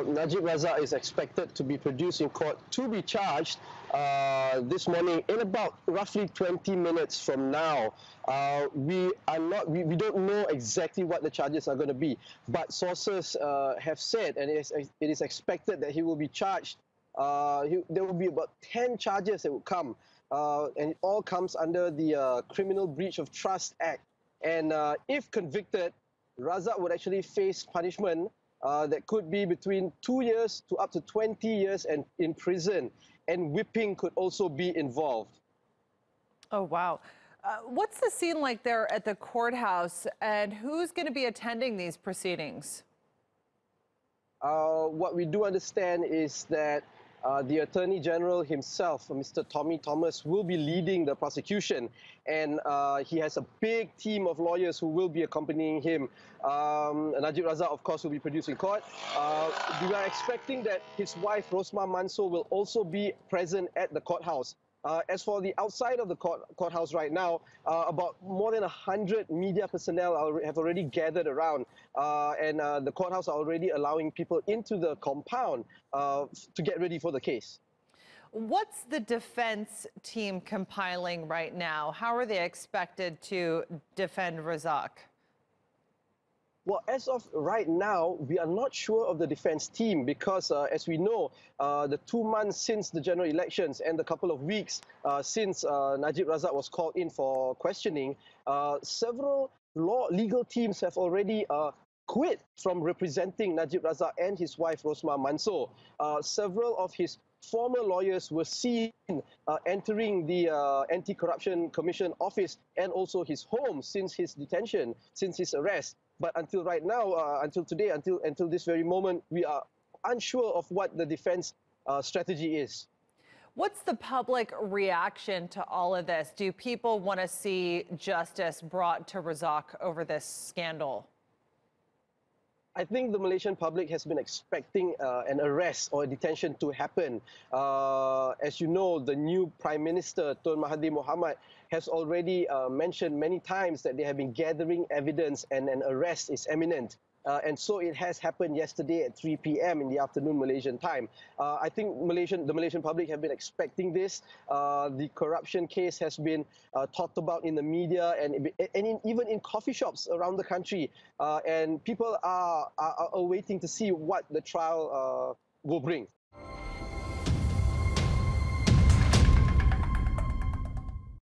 Najib Razak is expected to be produced in court to be charged this morning in about roughly 20 minutes from now. We don't know exactly what the charges are going to be, but sources have said, and it is expected that he will be charged. There will be about 10 charges that will come, and it all comes under the Criminal Breach of Trust Act. And if convicted, Razak would actually face punishment that could be between 2 years to up to 20 years and in prison, and whipping could also be involved. Oh, wow. What's the scene like there at the courthouse, and who's going to be attending these proceedings? What we do understand is that the Attorney General himself, Mr. Tommy Thomas, will be leading the prosecution, and he has a big team of lawyers who will be accompanying him. Najib Razak, of course, will be produced in court. We are expecting that his wife, Rosmah Mansor, will also be present at the courthouse. As for the outside of the courthouse right now, about more than 100 media personnel have already gathered around, and the courthouse are already allowing people into the compound to get ready for the case. What's the defense team compiling right now? How are they expected to defend Razak? Well, as of right now, we are not sure of the defense team because, as we know, the 2 months since the general elections and the couple of weeks since Najib Razak was called in for questioning, several legal teams have already quit from representing Najib Razak and his wife, Rosmah Mansor. Several of his former lawyers were seen entering the Anti-Corruption Commission office and also his home since his detention, since his arrest. But until right now, until today, until this very moment, we are unsure of what the defense strategy is. What's the public reaction to all of this? Do people want to see justice brought to Razak over this scandal? I think the Malaysian public has been expecting an arrest or a detention to happen. As you know, the new Prime Minister, Tun Mahathir Mohamad, has already mentioned many times that they have been gathering evidence and an arrest is imminent. And so it has happened yesterday at 3 p.m. in the afternoon Malaysian time. I think the Malaysian public have been expecting this. The corruption case has been talked about in the media and even in coffee shops around the country. And people are waiting to see what the trial will bring.